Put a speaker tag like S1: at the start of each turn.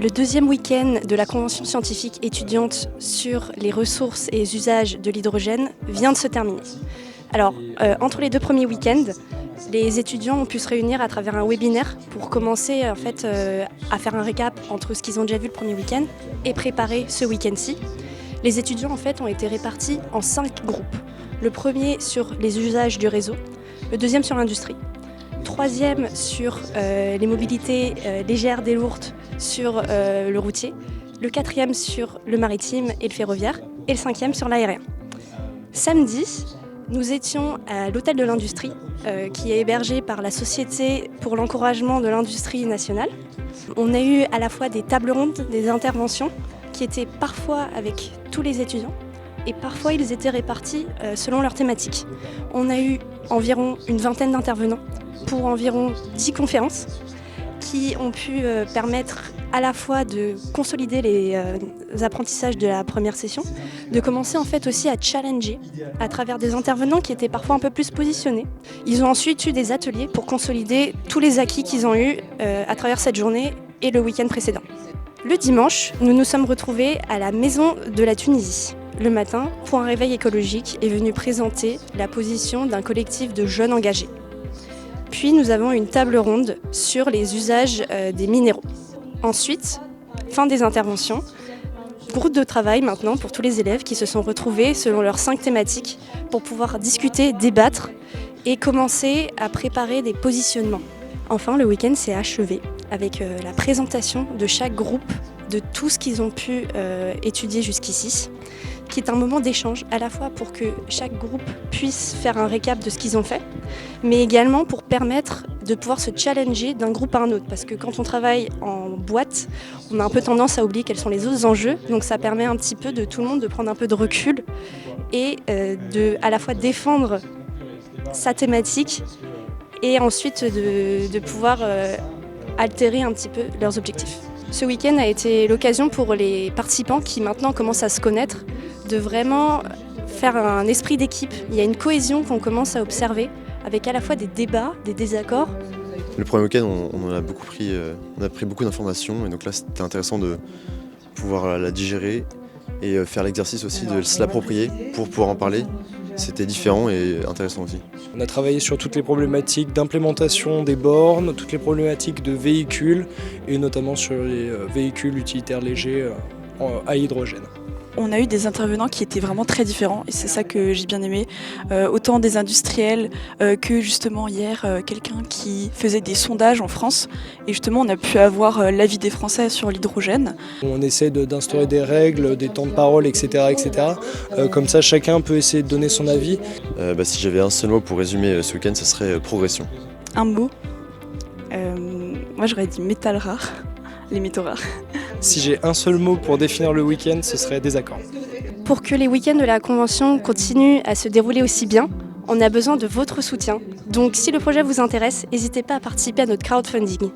S1: Le deuxième week-end de la convention scientifique étudiante sur les ressources et les usages de l'hydrogène vient de se terminer. Alors, entre les deux premiers week-ends, les étudiants ont pu se réunir à travers un webinaire pour commencer à faire un récap entre ce qu'ils ont déjà vu le premier week-end et préparer ce week-end-ci. Les étudiants ont été répartis en 5 groupes. Le premier sur les usages du réseau, le deuxième sur l'industrie, troisième sur les mobilités légères et lourdes sur le routier, le quatrième sur le maritime et le ferroviaire et le cinquième sur l'aérien. Samedi, nous étions à l'hôtel de l'industrie qui est hébergé par la Société pour l'encouragement de l'industrie nationale. On a eu à la fois des tables rondes, des interventions qui étaient parfois avec tous les étudiants et parfois ils étaient répartis selon leur thématique. On a eu environ une vingtaine d'intervenants pour environ 10 conférences qui ont pu permettre à la fois de consolider les apprentissages de la première session, de commencer aussi à challenger à travers des intervenants qui étaient parfois un peu plus positionnés. Ils ont ensuite eu des ateliers pour consolider tous les acquis qu'ils ont eus à travers cette journée et le week-end précédent. Le dimanche, nous nous sommes retrouvés à la Maison de la Tunisie. Le matin, pour un réveil écologique, est venu présenter la position d'un collectif de jeunes engagés. Puis nous avons une table ronde sur les usages des minéraux. Ensuite, fin des interventions, groupe de travail maintenant pour tous les élèves qui se sont retrouvés selon leurs 5 thématiques pour pouvoir discuter, débattre et commencer à préparer des positionnements. Enfin, le week-end s'est achevé avec la présentation de chaque groupe de tout ce qu'ils ont pu étudier jusqu'ici, qui est un moment d'échange à la fois pour que chaque groupe puisse faire un récap de ce qu'ils ont fait, mais également pour permettre de pouvoir se challenger d'un groupe à un autre. Parce que quand on travaille en boîte, on a un peu tendance à oublier quels sont les autres enjeux, donc ça permet un petit peu de tout le monde de prendre un peu de recul et de à la fois défendre sa thématique et ensuite de pouvoir altérer un petit peu leurs objectifs. Ce week-end a été l'occasion pour les participants qui maintenant commencent à se connaître de vraiment faire un esprit d'équipe. Il y a une cohésion qu'on commence à observer avec à la fois des débats, des désaccords.
S2: Le premier week-end, on a pris beaucoup d'informations et donc là c'était intéressant de pouvoir la digérer et faire l'exercice aussi de se l'approprier pour pouvoir en parler. C'était différent et intéressant aussi.
S3: On a travaillé sur toutes les problématiques d'implémentation des bornes, toutes les problématiques de véhicules et notamment sur les véhicules utilitaires légers à hydrogène.
S4: On a eu des intervenants qui étaient vraiment très différents et c'est ça que j'ai bien aimé. Autant des industriels que justement hier quelqu'un qui faisait des sondages en France et justement on a pu avoir l'avis des Français sur l'hydrogène.
S3: On essaie d'instaurer des règles, des temps de parole, etc. Comme ça chacun peut essayer de donner son avis.
S2: Si j'avais un seul mot pour résumer ce week-end, ce serait progression.
S4: Un mot, moi j'aurais dit métal rare, les métaux rares.
S3: Si j'ai un seul mot pour définir le week-end, ce serait désaccord.
S1: Pour que les week-ends de la Convention continuent à se dérouler aussi bien, on a besoin de votre soutien. Donc si le projet vous intéresse, n'hésitez pas à participer à notre crowdfunding.